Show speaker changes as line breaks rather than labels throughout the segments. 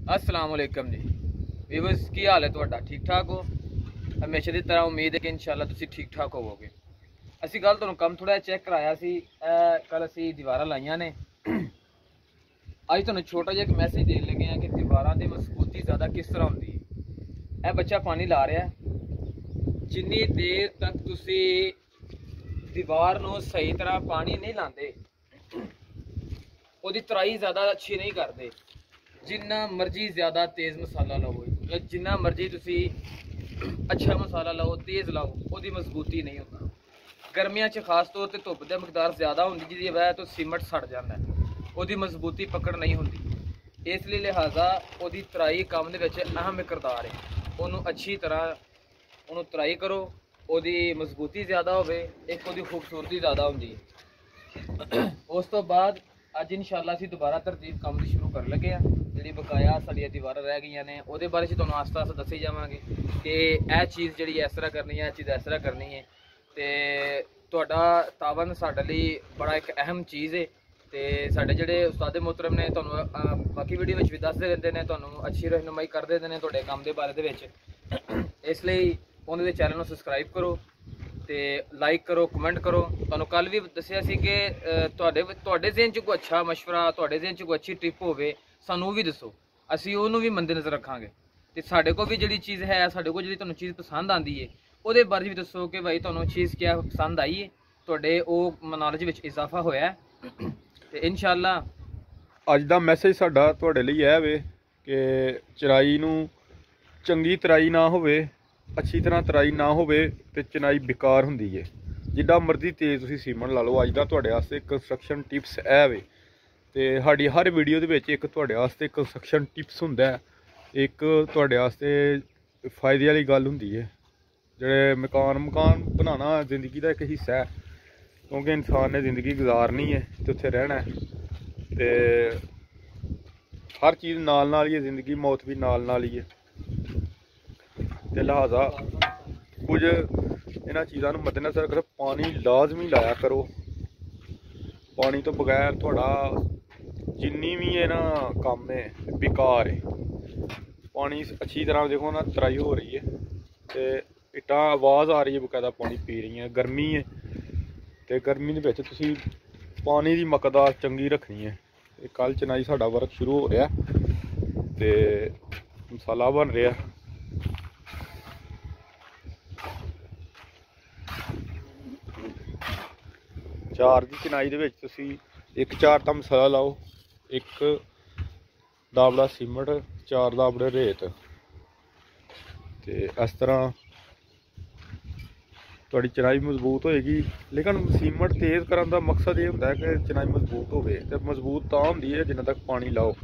अस्सलाम वालेकुम जी व्यूअर्स, की हाल है तुहाडा? ठीक ठाक हो? हमेशा की तरह उम्मीद है कि इंशाल्लाह तुसीं ठीक ठाक होवोगे। असीं कल तुहानूं काम थोड़ा चेक कराया सी। कल असीं दीवारां लाइयां ने। अज तुहानूं छोटा जिहा एक मैसेज देन लगे हैं कि दीवारां दी मजबूती ज़्यादा किस तरह होंदी है। यह बच्चा पानी ला रहा है। जिन्नी देर तक तुसीं दीवार नूं सही तरह पानी नहीं लांदे, ਉਹਦੀ ਤਰਾਈ ज़्यादा अच्छी नहीं करते। जिन्ना मर्जी ज़्यादा तेज़ मसाला लाओ या जिन्ना मर्जी तुसी अच्छा मसाला लाओ, तेज़ लाओ, उसकी मजबूती नहीं होती। गर्मियों च खास तौर पर धुप्प की मकदार ज़्यादा होती, जिसकी वजह तो सीमट सड़ जाता है, उसकी मजबूती पकड़ नहीं होती। इसलिए लिहाजा उसकी तराई काम के अहम किरदार है। उन्होंने अच्छी तरह उन्होंने तराई करो, उसकी मजबूती ज़्यादा हो, एक उसकी खूबसूरती ज़्यादा होती है। उस तो बाद अज इंशाअल्लाह असीं दोबारा तरतीब काम की शुरू कर लगे हैं। जी बकाया साडियां दीवारां रह गई ने, वो बारे तुहानूं आस्ता आस्ता दसी जावांगे कि यह चीज़ जी इस तरह करनी है, यह चीज़ इस तरह करनी है। तो तुहाडा तावन साडे लई बड़ा एक अहम चीज़ है। तो साडे जिहड़े उस्ताद मोहतरम ने तुहानूं बाकी वीडियो में भी दसदे रहंदे ने, तुहानूं अच्छी रहनुमाई करदे रहंदे ने तुहाडे काम दे बारे दे विच। इसलिए उन्हां दे चैनल नूं सबसक्राइब करो ते लाइक करो, कमेंट करो। तुहानूं कल भी दस्सिया सी कि तुहाडे ज़हन च कोई अच्छा मशवरा, तुहाडे ज़हन च कोई अच्छी टिप होवे, सानूं भी दसो, असीं उहनूं भी मद्देनज़र रखांगे। ते साडे कोल भी जिहड़ी चीज़ है, साडे कोल जिहड़ी तुहानूं चीज़ पसंद आंदी है, ਉਹਦੇ बारे भी दसो कि भाई तुहानूं चीज़ क्या पसंद आई है, तुहाडे ਉਹ नॉलेज विच इजाफा होया है। ते इंशाअल्लाह
ਅੱਜ ਦਾ ਮੈਸੇਜ ਸਾਡਾ ਤੁਹਾਡੇ ਲਈ ਇਹ ਵੇ ਕਿ ਚਰਾਈ ਨੂੰ ਚੰਗੀ ਤਰਾਈ ਨਾ ਹੋਵੇ, ਅੱਛੀ ਤਰ੍ਹਾਂ ਤਰਾਈ ਨਾ ਹੋਵੇ ਤੇ ਚਨਾਈ ਬੇਕਾਰ ਹੁੰਦੀ ਹੈ। ਜਿੱਦਾਂ ਮਰਜ਼ੀ ਤੇਜ਼ ਤੁਸੀਂ ਸੀਮਨ ਲਾ ਲਓ। ਅੱਜ ਦਾ ਤੁਹਾਡੇ ਵਾਸਤੇ ਕੰਸਟਰਕਸ਼ਨ ਟਿਪਸ ਇਹ ਵੇ। ਤੇ ਸਾਡੀ ਹਰ ਵੀਡੀਓ ਦੇ ਵਿੱਚ ਇੱਕ ਤੁਹਾਡੇ ਵਾਸਤੇ ਕੰਸਟਰਕਸ਼ਨ ਟਿਪਸ ਹੁੰਦਾ ਹੈ, ਇੱਕ ਤੁਹਾਡੇ ਵਾਸਤੇ ਫਾਇਦੇ ਵਾਲੀ ਗੱਲ ਹੁੰਦੀ ਹੈ। ਜਿਹੜੇ ਮਕਾਨ ਬਣਾਉਣਾ ਜ਼ਿੰਦਗੀ ਦਾ ਇੱਕ ਹਿੱਸਾ ਹੈ, ਕਿਉਂਕਿ ਇਨਸਾਨ ਨੇ ਜ਼ਿੰਦਗੀ ਗੁਜ਼ਾਰਨੀ ਹੈ ਤੇ ਉੱਥੇ ਰਹਿਣਾ ਹੈ। ਤੇ ਹਰ ਚੀਜ਼ ਨਾਲ ਨਾਲ ਹੀ ਹੈ, ਜ਼ਿੰਦਗੀ ਮੌਤ ਵੀ ਨਾਲ ਨਾਲ ਹੀ ਹੈ। ਤੇ ਲਿਹਾਜ਼ਾ ਕੁਝ ਇਹਨਾਂ ਚੀਜ਼ਾਂ ਨੂੰ ਮੱਦੇਨਜ਼ਰ ਰੱਖੋ। ਪਾਣੀ ਲਾਜ਼ਮੀ ਲਾਇਆ ਕਰੋ। ਪਾਣੀ ਤੋਂ ਬਗੈਰ ਤੁਹਾਡਾ ਜਿੰਨੀ ਵੀ ਇਹ ਨਾ ਕੰਮ ਹੈ ਬੇਕਾਰ ਹੈ। ਪਾਣੀ ਅੱਛੀ ਤਰ੍ਹਾਂ ਦੇਖੋ ਨਾ, ਤਰਾਈ ਹੋ ਰਹੀ ਹੈ ਤੇ ਇੱਟਾਂ ਆਵਾਜ਼ ਆ ਰਹੀ ਹੈ, ਬਕਾਇਦਾ ਪਾਣੀ ਪੀ ਰਹੀਆਂ। ਗਰਮੀ ਹੈ ਤੇ ਗਰਮੀ ਦੇ ਵਿੱਚ ਤੁਸੀਂ ਪਾਣੀ ਦੀ ਮਕਦਾਰ ਚੰਗੀ ਰੱਖਣੀ ਹੈ। ਤੇ ਕੱਲ ਚਨਾਈ ਸਾਡਾ ਵਰਕ ਸ਼ੁਰੂ ਹੋ ਰਿਹਾ ਤੇ ਮਸਾਲਾ ਬਣ ਰਿਹਾ। ਚਾਰ ਦੀ ਚਨਾਈ ਦੇ ਵਿੱਚ ਤੁਸੀਂ ਇੱਕ ਚਾਰ ਦਾ ਮਸਾਲਾ ਲਾਓ, ਇੱਕ ਦਾਬੜਾ ਸੀਮਟ, 4 ਦਾਬੜੇ ਰੇਤ। ਤੇ ਇਸ ਤਰ੍ਹਾਂ ਤੁਹਾਡੀ ਚਨਾਈ ਮਜ਼ਬੂਤ ਹੋਏਗੀ। ਲੇਕਿਨ ਸੀਮਟ ਤੇਜ਼ ਕਰਨ ਦਾ ਮਕਸਦ ਇਹ ਹੁੰਦਾ ਹੈ ਕਿ ਚਨਾਈ ਮਜ਼ਬੂਤ ਹੋਵੇ। ਤੇ ਮਜ਼ਬੂਤ ਤਾਂ ਹੁੰਦੀ ਹੈ ਜਿੰਨਾ ਤੱਕ ਪਾਣੀ ਲਾਓ।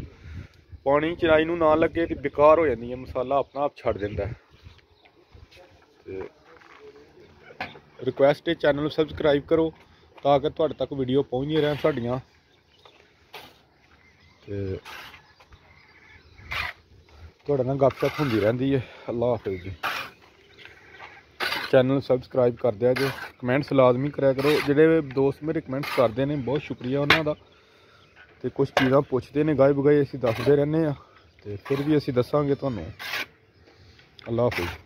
ਪਾਣੀ ਚਨਾਈ ਨੂੰ ਨਾ ਲੱਗੇ ਤੇ ਬੇਕਾਰ ਹੋ ਜਾਂਦੀ ਹੈ, ਮਸਾਲਾ ਆਪਣਾ ਆਪ ਛੱਡ ਦਿੰਦਾ ਹੈ। ਤੇ ਰਿਕੁਐਸਟ ਹੈ ਚੈਨਲ ਨੂੰ ਸਬਸਕ੍ਰਾइब ਕਰੋ ਤਾਂ ਕਿ ਤੁਹਾਡੇ ਤੱਕ ਵੀਡੀਓ ਪਹੁੰਚਦੀਆਂ ਰਹਿਣ ਸਾਡੀਆਂ। ਤੇ ਤੁਹਾਡੇ ਨਾਲ ਗੱਪਸ਼ਪ ਹੁੰਦੀ ਰਹਿੰਦੀ ਹੈ। ਅੱਲਾ ਹਾਫਿਜ਼ ਜੀ। चैनल सबसक्राइब कर दिया जो, कमेंट्स लाजमी कराया करो। जोड़े दोस्त मेरे कमेंट्स करते हैं बहुत शुक्रिया उन्होंने। तो कुछ चीज़ा पूछते हैं गाय बगाई, असीं दसदे रहने, तो फिर भी असीं दसांगे तुहानूं। अल्लाह हाफिज़।